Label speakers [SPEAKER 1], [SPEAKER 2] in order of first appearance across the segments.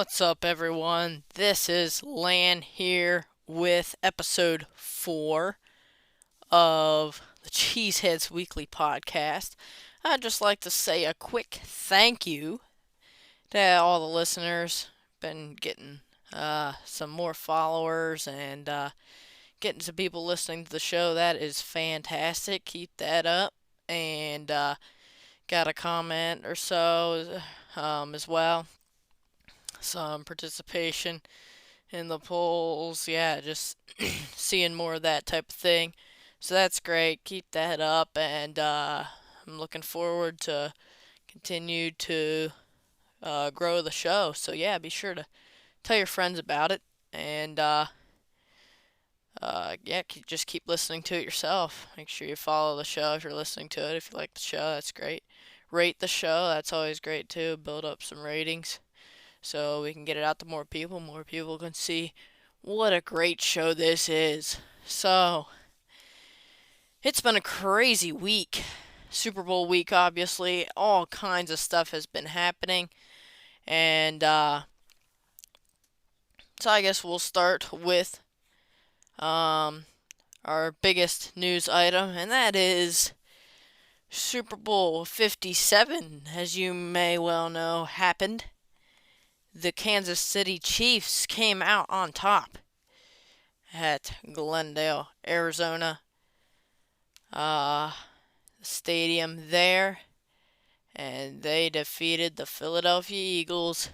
[SPEAKER 1] What's up, everyone? This is Lan here with episode 4 of the Cheeseheadz Weekly Podcast. I'd just like to say a quick thank you to all the listeners. Been getting some more followers and getting some people listening to the show. That is fantastic. Keep that up. And got a comment or so as well. Some participation in the polls. Yeah, just seeing more of that type of thing. So that's great. Keep that up, and I'm looking forward to continue to grow the show. So yeah, be sure to tell your friends about it, and yeah, just keep listening to it yourself. Make sure you follow the show if you're listening to it. If you like the show, that's great. Rate the show. That's always great too. Build up some ratings so we can get it out to more people. More people can see what a great show this is. So, it's been a crazy week. Super Bowl week, obviously. All kinds of stuff has been happening. And, so I guess we'll start with our biggest news item, and that is Super Bowl 57, as you may well know, happened. The Kansas City Chiefs came out on top at Glendale, Arizona. Stadium there, and they defeated the Philadelphia Eagles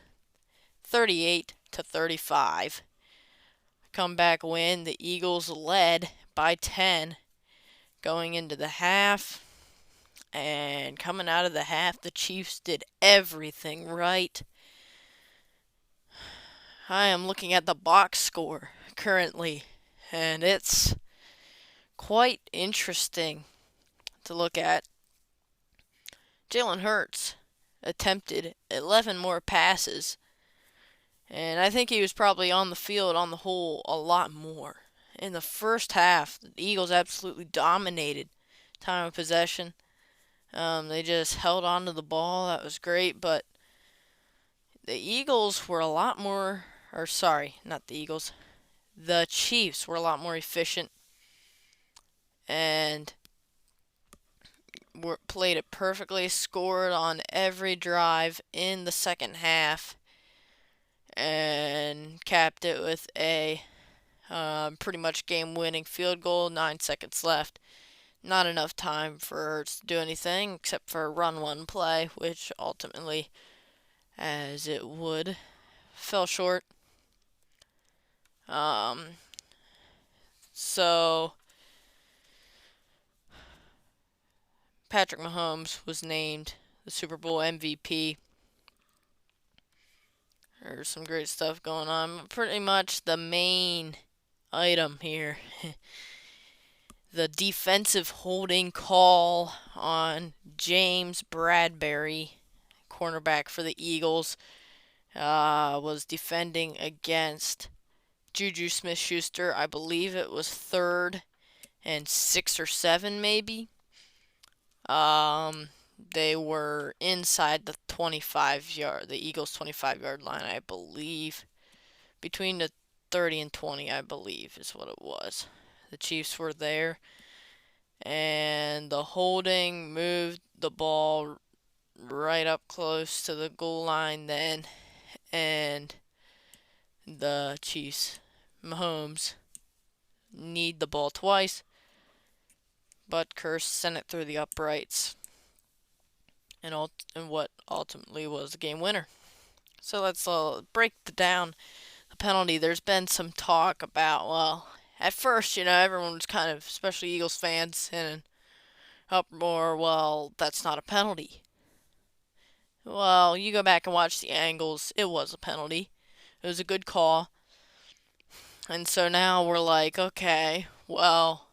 [SPEAKER 1] 38-35. Comeback win. The Eagles led by 10 going into the half, and coming out of the half, the Chiefs did everything right. I am looking at the box score currently, and it's quite interesting to look at. Jalen Hurts attempted 11 more passes, and I think he was probably on the field on the whole a lot more. In the first half, the Eagles absolutely dominated time of possession. They just held on to the ball. That was great, but the Eagles were a lot more, or sorry, not the Eagles. The Chiefs were a lot more efficient and played it perfectly, scored on every drive in the second half, and capped it with a pretty much game-winning field goal. 9 seconds left. Not enough time for Hurts to do anything except for a run one play, which ultimately, as it would, fell short. So Patrick Mahomes was named the Super Bowl MVP. There's some great stuff going on. Pretty much the main item here. The defensive holding call on James Bradbury, cornerback for the Eagles, was defending against Juju Smith-Schuster. I believe it was 3rd and 6 or 7 maybe. They were inside the the Eagles 25-yard line, I believe. Between the 30 and 20, I believe, is what it was. The Chiefs were there, and the holding moved the ball right up close to the goal line then, and the Chiefs, Mahomes, kneed the ball twice, but Curse sent it through the uprights, and what ultimately was the game winner. So let's break down the penalty. There's been some talk about, well, at first, everyone was kind of, especially Eagles fans, in an uproar, well, that's not a penalty. Well, you go back and watch the angles, it was a penalty. It was a good call. And so now we're like, okay, well,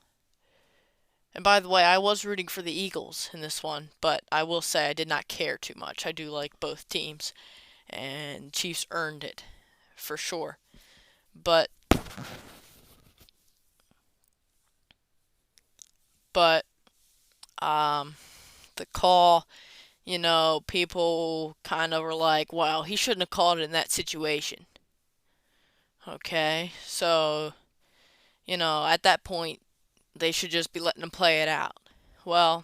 [SPEAKER 1] and by the way, I was rooting for the Eagles in this one, but I will say I did not care too much. I do like both teams, and Chiefs earned it, for sure. But the call, people kind of were like, well, he shouldn't have called it in that situation. Okay, so, at that point, they should just be letting him play it out. Well,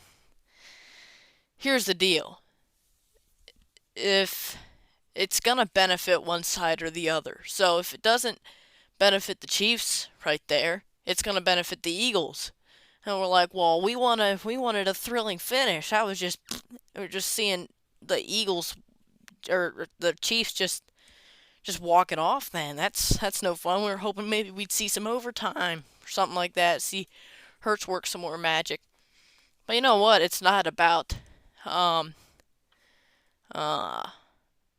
[SPEAKER 1] here's the deal. If it's going to benefit one side or the other. So if it doesn't benefit the Chiefs right there, it's going to benefit the Eagles. And we're like, well, we wanted a thrilling finish. We're just seeing the Eagles or the Chiefs just walk it off. Then that's no fun. We were hoping maybe we'd see some overtime or something like that. See Hurts work some more magic. But you know what? It's not about um uh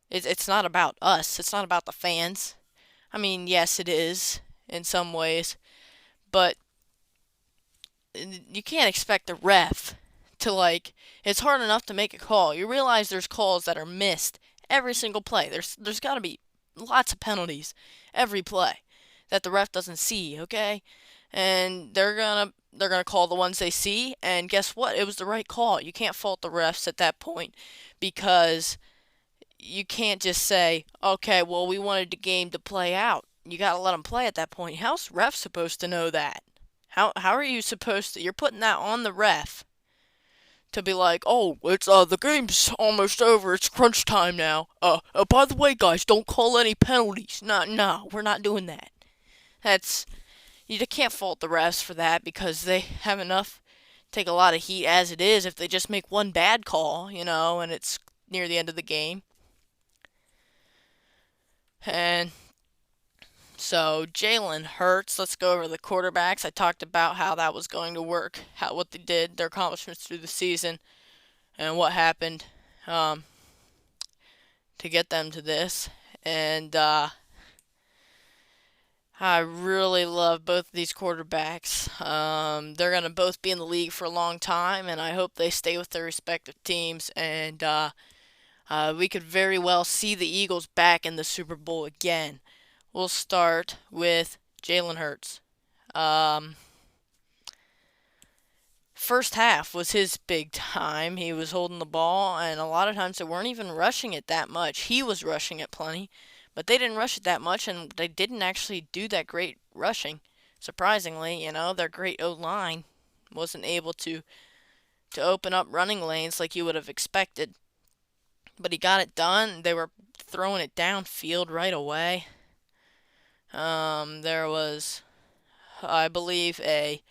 [SPEAKER 1] it's not about us. It's not about the fans. I mean, yes, it is in some ways, but you can't expect the ref to it's hard enough to make a call. You realize there's calls that are missed every single play. There's got to be lots of penalties every play that the ref doesn't see, okay? And they're going to call the ones they see, and guess what? It was the right call. You can't fault the refs at that point because you can't just say, "Okay, well, we wanted the game to play out." You got to let them play at that point. How's ref supposed to know that? How are you supposed to? You're putting that on the ref to be like, "Oh, it's the game's almost over. It's crunch time now. By the way, guys, don't call any penalties." No, no, we're not doing that. That's You can't fault the refs for that because they have enough take a lot of heat as it is if they just make one bad call, and it's near the end of the game. And so Jalen Hurts, let's go over the quarterbacks. I talked about how that was going to work, what they did, their accomplishments through the season, and what happened to get them to this. And I really love both of these quarterbacks. They're going to both be in the league for a long time, and I hope they stay with their respective teams. And we could very well see the Eagles back in the Super Bowl again. We'll start with Jalen Hurts. First half was his big time. He was holding the ball, and a lot of times they weren't even rushing it that much. He was rushing it plenty, but they didn't rush it that much, and they didn't actually do that great rushing. Surprisingly, their great O-line wasn't able to open up running lanes like you would have expected. But he got it done. They were throwing it downfield right away. There was, I believe, a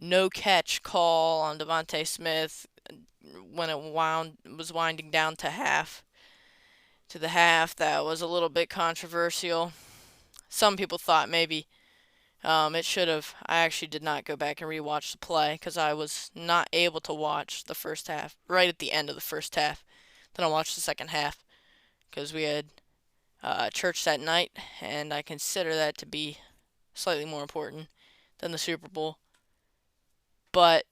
[SPEAKER 1] no catch call on Devontae Smith when it was winding down to the half. That was a little bit controversial. Some people thought maybe it should have. I actually did not go back and rewatch the play because I was not able to watch the first half. Right at the end of the first half, then I watched the second half because we had church that night, and I consider that to be slightly more important than the Super Bowl. But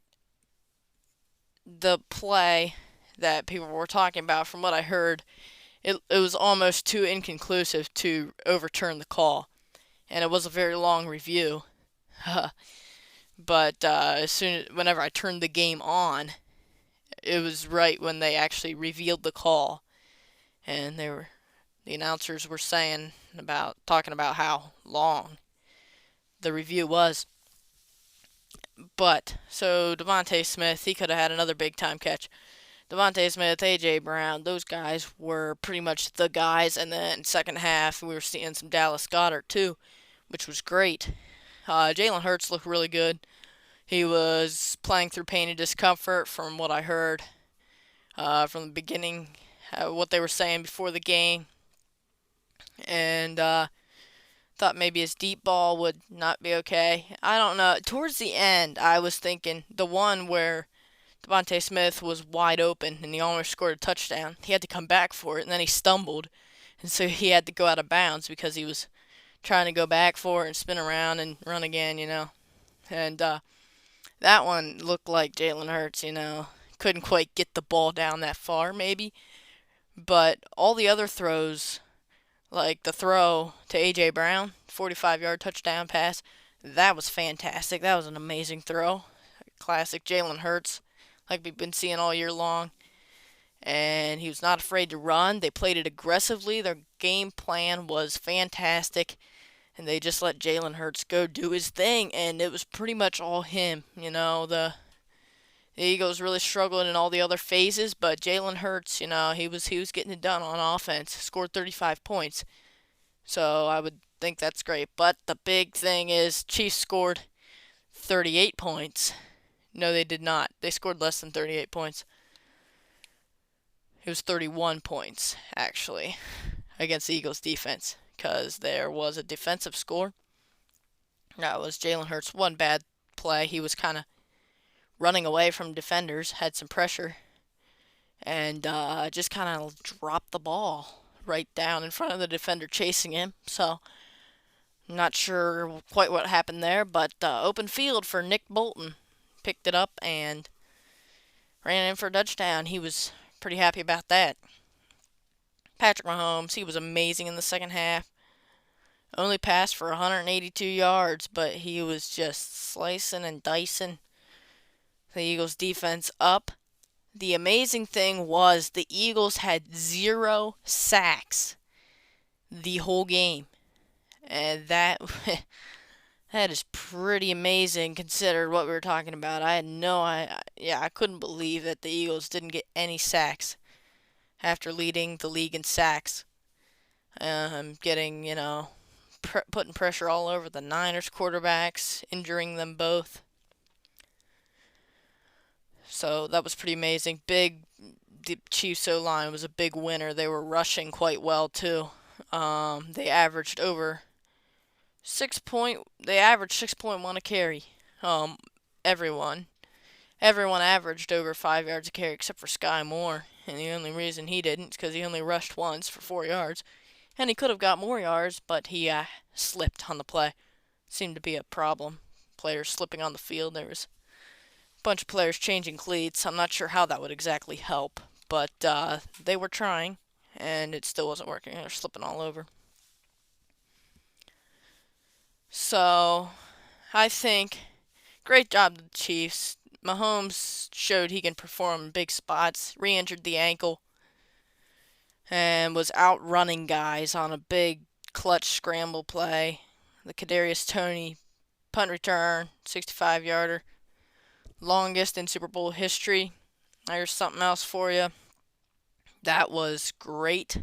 [SPEAKER 1] the play that people were talking about, from what I heard, it was almost too inconclusive to overturn the call, and it was a very long review. But whenever I turned the game on, it was right when they actually revealed the call, and the announcers were talking about how long the review was. But so Devontae Smith, he could have had another big time catch. Devontae Smith, A.J. Brown, those guys were pretty much the guys. And then second half, we were seeing some Dallas Goedert too, which was great. Jalen Hurts looked really good. He was playing through pain and discomfort from what I heard from the beginning, what they were saying before the game. And thought maybe his deep ball would not be okay. I don't know. Towards the end, I was thinking the one where Devontae Smith was wide open and he almost scored a touchdown. He had to come back for it, and then he stumbled, and so he had to go out of bounds because he was trying to go back for it and spin around and run again, And that one looked like Jalen Hurts, couldn't quite get the ball down that far, maybe. But all the other throws, like the throw to A.J. Brown, 45-yard touchdown pass, that was fantastic. That was an amazing throw. Classic Jalen Hurts, like we've been seeing all year long. and he was not afraid to run. They played it aggressively. Their game plan was fantastic, and they just let Jalen Hurts go do his thing, and it was pretty much all him. The Eagles really struggled in all the other phases, but Jalen Hurts, he was getting it done on offense. Scored 35 points, so I would think that's great. But the big thing is Chiefs scored 38 points. No, they did not. They scored less than 38 points. It was 31 points, actually, against the Eagles' defense, because there was a defensive score. That was Jalen Hurts' one bad play. He was kind of running away from defenders, had some pressure, and just kind of dropped the ball right down in front of the defender chasing him. So, I'm not sure quite what happened there, but open field for Nick Bolton. Picked it up and ran in for a touchdown. He was pretty happy about that. Patrick Mahomes, he was amazing in the second half. Only passed for 182 yards, but he was just slicing and dicing the Eagles' defense up. The amazing thing was the Eagles had 0 sacks the whole game. And that that is pretty amazing considered what we were talking about. I couldn't believe that the Eagles didn't get any sacks after leading the league in sacks. Getting, putting pressure all over the Niners quarterbacks, injuring them both. So that was pretty amazing. The Chiefs O-line was a big winner. They were rushing quite well too. They averaged over They averaged 6.1 a carry. Everyone averaged over 5 yards a carry except for Sky Moore, and the only reason he didn't is because he only rushed once for 4 yards, and he could have got more yards, but he slipped on the play. Seemed to be a problem. Players slipping on the field. There was a bunch of players changing cleats. I'm not sure how that would exactly help, but they were trying, and it still wasn't working. They were slipping all over. So, I think great job to the Chiefs. Mahomes showed he can perform in big spots, re-injured the ankle, and was outrunning guys on a big clutch scramble play. The Kadarius Toney punt return, 65-yarder, longest in Super Bowl history. There's something else for you. That was great,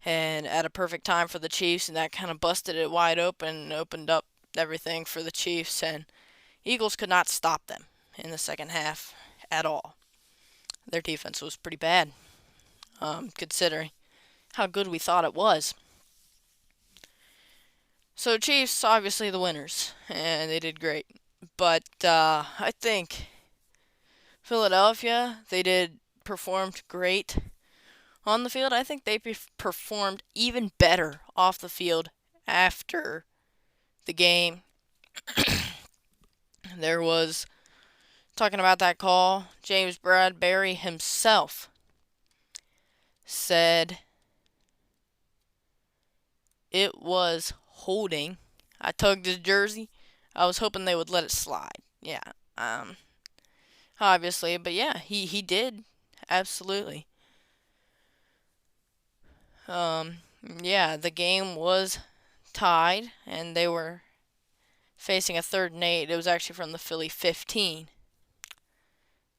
[SPEAKER 1] and at a perfect time for the Chiefs, and that kind of busted it wide open and opened up everything for the Chiefs, and Eagles could not stop them in the second half at all. Their defense was pretty bad, considering how good we thought it was. So Chiefs, obviously the winners, and they did great. But I think Philadelphia, they performed great on the field. I think they performed even better off the field after the game. There was, talking about that call, James Bradberry himself said it was holding. I tugged his jersey. I was hoping they would let it slide. Yeah, obviously, but yeah, he did. Absolutely. Yeah, the game was tied, and they were facing a 3rd and 8. It was actually from the Philly 15.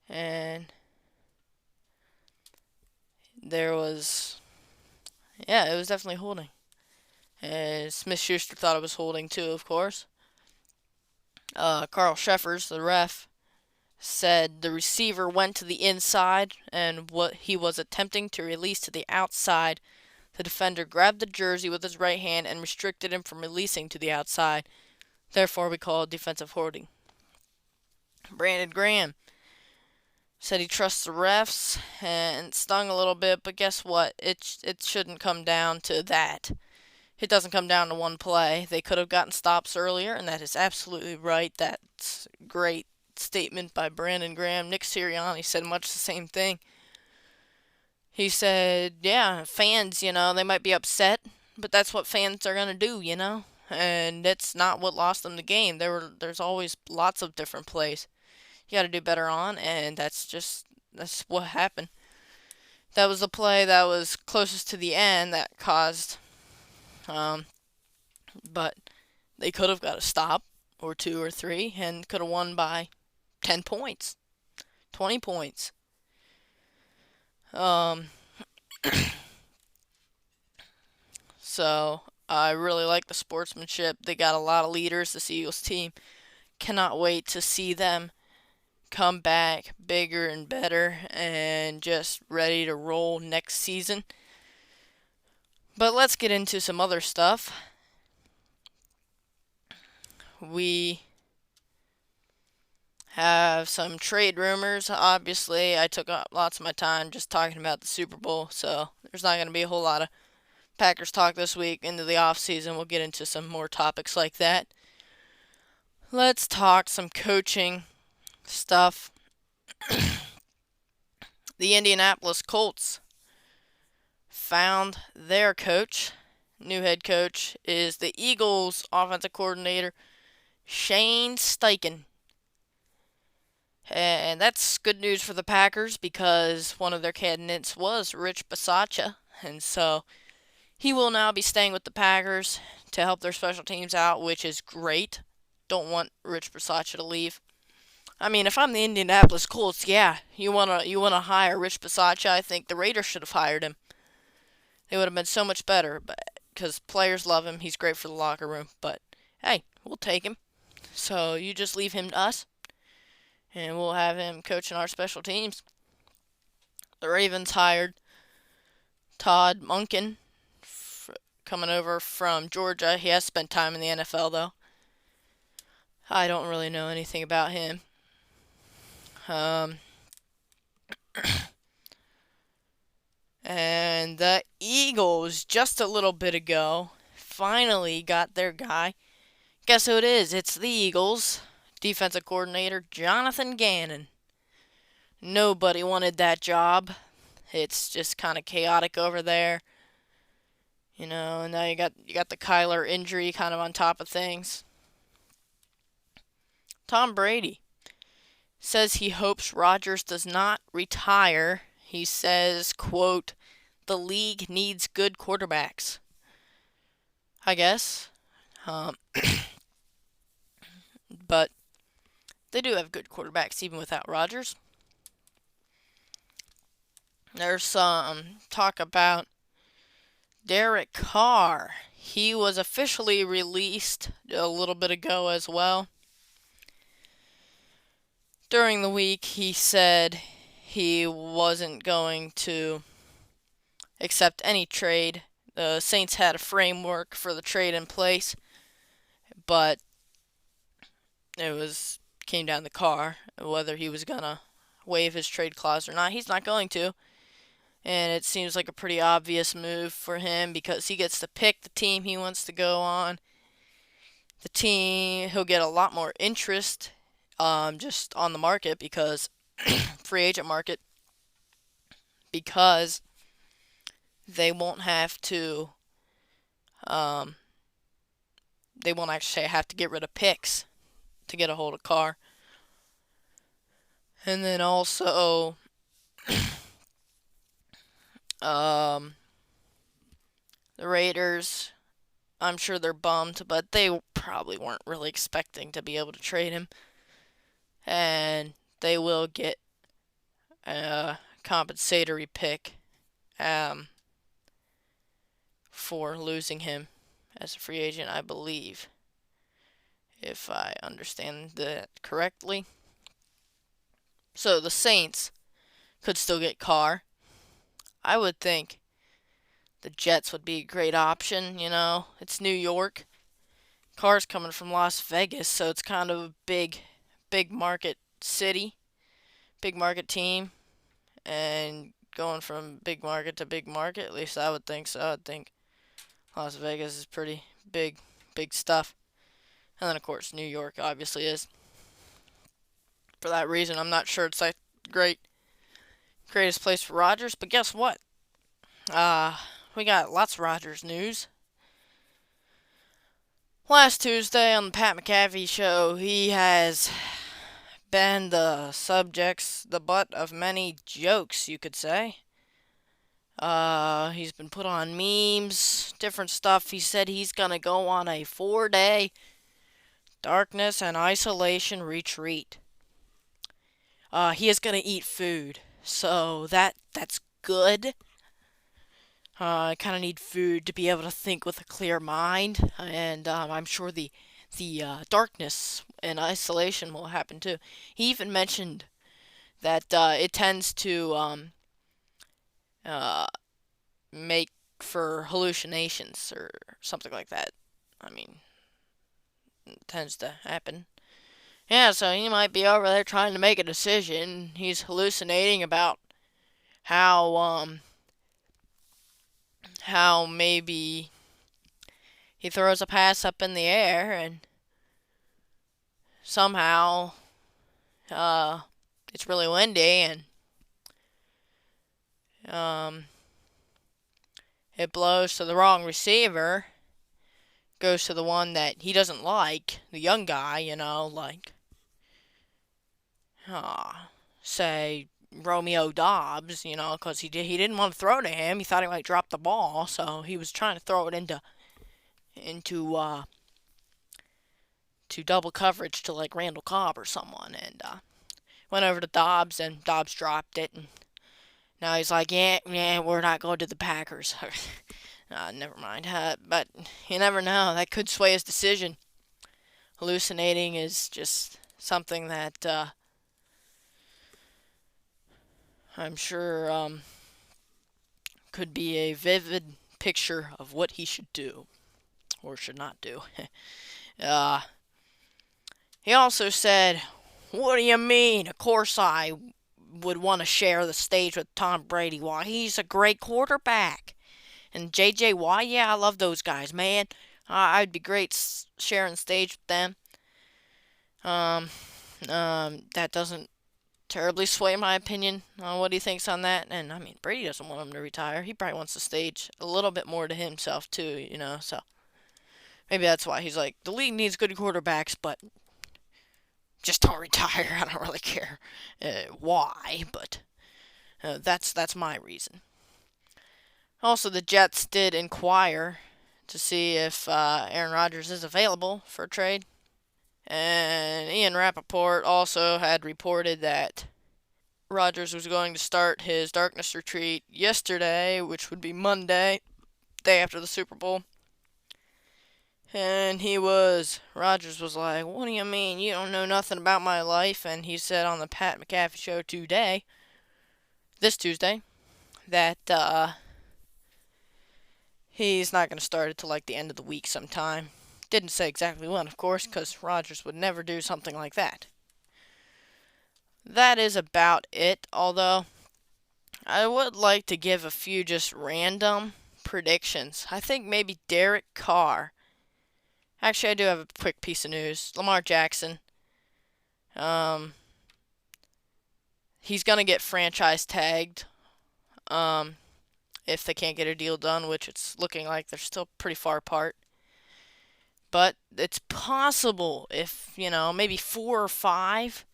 [SPEAKER 1] And there was, yeah, it was definitely holding. And Smith-Schuster thought it was holding too, of course. Carl Sheffers, the ref, said the receiver went to the inside, and what he was attempting to release to the outside. The defender grabbed the jersey with his right hand and restricted him from releasing to the outside. Therefore, we call it defensive holding. Brandon Graham said he trusts the refs, and stung a little bit, but guess what? It shouldn't come down to that. It doesn't come down to one play. They could have gotten stops earlier, and that is absolutely right. That's a great statement by Brandon Graham. Nick Sirianni said much the same thing. He said, yeah, fans, they might be upset, but that's what fans are going to do, and that's not what lost them the game. There's always lots of different plays you got to do better on, and that's what happened. That was the play that was closest to the end that caused, um, but they could have got a stop or two or three and could have won by 10 points, 20 points. Um, so I really like the sportsmanship. They got a lot of leaders, this Eagles team. Cannot wait to see them come back bigger and better and just ready to roll next season. But let's get into some other stuff. We have some trade rumors. Obviously, I took up lots of my time just talking about the Super Bowl, so there's not going to be a whole lot of Packers talk this week. Into the off season, we'll get into some more topics like that. Let's talk some coaching stuff. The Indianapolis Colts found their coach. New head coach is the Eagles offensive coordinator, Shane Steichen. And that's good news for the Packers because one of their candidates was Rich Bisaccia. And so he will now be staying with the Packers to help their special teams out, which is great. Don't want Rich Bisaccia to leave. I mean, if I'm the Indianapolis Colts, yeah, you wanna hire Rich Bisaccia. I think the Raiders should have hired him. They would have been so much better, but because players love him, he's great for the locker room. But hey, we'll take him. So you just leave him to us, and we'll have him coaching our special teams. The Ravens hired Todd Monken, coming over from Georgia. He has spent time in the NFL, though. I don't really know anything about him. And the Eagles, just a little bit ago, finally got their guy. Guess who it is? It's the Eagles. Defensive coordinator Jonathan Gannon. Nobody wanted that job. It's just kind of chaotic over there. And now you got the Kyler injury kind of on top of things. Tom Brady says he hopes Rodgers does not retire. He says, quote, "The league needs good quarterbacks." I guess. But they do have good quarterbacks even without Rodgers. There's some talk about Derek Carr. He was officially released a little bit ago as well. During the week, he said he wasn't going to accept any trade. The Saints had a framework for the trade in place, but it came down to Carr whether he was gonna waive his trade clause or not. He's not going to, and it seems like a pretty obvious move for him because he gets to pick the team he wants to go on. The team, he'll get a lot more interest just on the market because free agent market, because they won't have to they won't actually have to get rid of picks to get a hold of Carr. And then also the Raiders, I'm sure they're bummed, but they probably weren't really expecting to be able to trade him. And they will get a compensatory pick for losing him as a free agent, I believe, if I understand that correctly. So the Saints could still get Carr. I would think the Jets would be a great option, It's New York. Carr's coming from Las Vegas, so it's kind of a big market city, big market team, and going from big market to big market, at least I would think so. I would think Las Vegas is pretty big stuff. And then, of course, New York obviously is. For that reason, I'm not sure it's like greatest place for Rodgers, but guess what? We got lots of Rodgers news. Last Tuesday on the Pat McAfee show, he has been the butt of many jokes, you could say. He's been put on memes, different stuff. He said he's gonna go on a 4-day darkness and isolation retreat. He is gonna eat food, so that's good. I kind of need food to be able to think with a clear mind, and I'm sure the darkness and isolation will happen too. He even mentioned that it tends to uh, make for hallucinations or something like that. I mean, it tends to happen. Yeah, so he might be over there trying to make a decision. He's hallucinating about how how maybe he throws a pass up in the air and somehow uh it's really windy and um it blows to the wrong receiver, goes to the one that he doesn't like, the young guy, like say Romeo Dobbs, because he didn't want to throw to him. He thought he might drop the ball, so he was trying to throw it into to double coverage to like Randall Cobb or someone, and went over to Dobbs, and Dobbs dropped it, and now he's like, yeah, we're not going to the Packers. Never mind. But you never know. That could sway his decision. Hallucinating is just something that I'm sure could be a vivid picture of what he should do or should not do. uh, he also said, "What do you mean? Of course I would want to share the stage with Tom Brady. Why, he's a great quarterback. And J.J. Watt, yeah, I love those guys, man. I'd be great sharing stage with them." Um, that doesn't terribly sway my opinion on what he thinks on that. And I mean, Brady doesn't want him to retire. He probably wants the stage a little bit more to himself too. So maybe that's why he's like, the league needs good quarterbacks, but just don't retire. I don't really care why, but that's my reason. Also, the Jets did inquire to see if Aaron Rodgers is available for a trade. And Ian Rappaport also had reported that Rodgers was going to start his darkness retreat yesterday, which would be Monday, day after the Super Bowl. And Rodgers was like, "What do you mean? You don't know nothing about my life?" And he said on the Pat McAfee show this Tuesday, that he's not going to start it till like the end of the week sometime. Didn't say exactly when, of course, because Rodgers would never do something like that. That is about it, although I would like to give a few just random predictions. I think maybe Derek Carr. Actually, I do have a quick piece of news. Lamar Jackson. He's going to get franchise tagged if they can't get a deal done, which it's looking like they're still pretty far apart. But it's possible if, maybe 4 or 5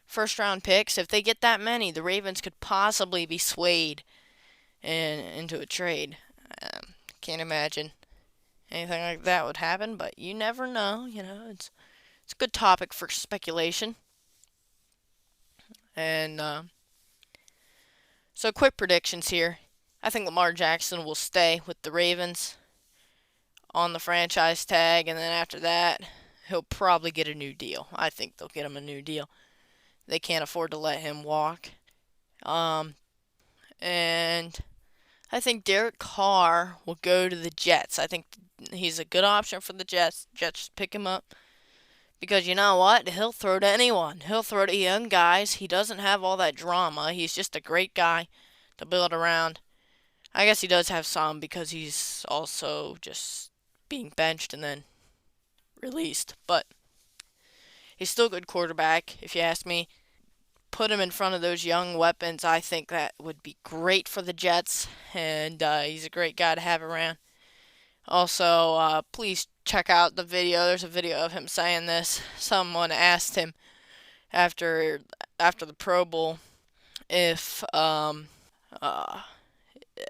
[SPEAKER 1] first round picks, if they get that many, the Ravens could possibly be swayed into a trade. Can't imagine anything like that would happen, but you never know. It's a good topic for speculation. And so, quick predictions here. I think Lamar Jackson will stay with the Ravens on the franchise tag, and then after that, he'll probably get a new deal. I think they'll get him a new deal. They can't afford to let him walk. And I think Derek Carr will go to the Jets. I think he's a good option for the Jets. Jets pick him up. Because you know what? He'll throw to anyone. He'll throw to young guys. He doesn't have all that drama. He's just a great guy to build around. I guess he does have some because he's also just being benched and then released. But he's still a good quarterback, if you ask me. Put him in front of those young weapons. I think that would be great for the Jets. And he's a great guy to have around. Also, please check out the video. There's a video of him saying this. Someone asked him after the Pro Bowl if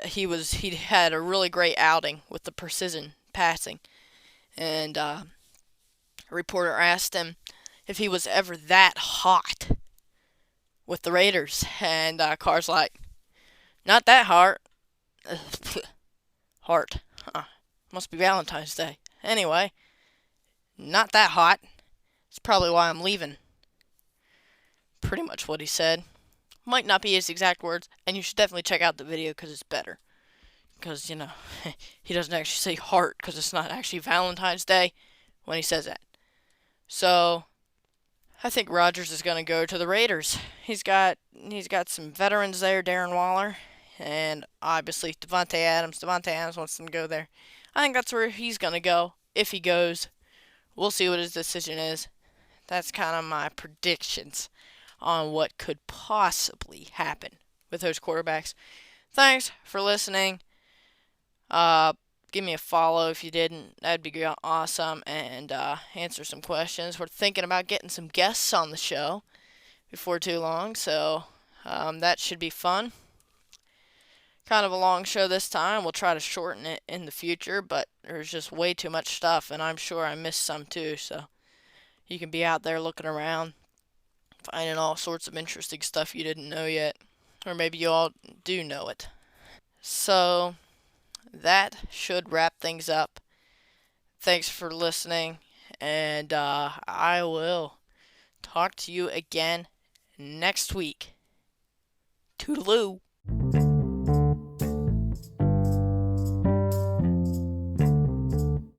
[SPEAKER 1] he had a really great outing with the precision passing, and a reporter asked him if he was ever that hot with the Raiders, and Carr's like, not that hard. Heart. Huh. Must be Valentine's Day. Anyway, not that hot. It's probably why I'm leaving. Pretty much what he said. Might not be his exact words, and you should definitely check out the video because it's better. Because, he doesn't actually say heart because it's not actually Valentine's Day when he says that. So, I think Rodgers is going to go to the Raiders. He's got some veterans there, Darren Waller, and obviously Devontae Adams. Devontae Adams wants him to go there. I think that's where he's going to go if he goes. We'll see what his decision is. That's kind of my predictions on what could possibly happen with those quarterbacks. Thanks for listening. Give me a follow if you didn't. That'd be awesome. And answer some questions. We're thinking about getting some guests on the show before too long, so that should be fun. Kind of a long show this time. We'll try to shorten it in the future, but there's just way too much stuff, and I'm sure I missed some too. So you can be out there looking around, finding all sorts of interesting stuff you didn't know yet, or maybe you all do know it. So that should wrap things up. Thanks for listening, and I will talk to you again next week. Toodaloo.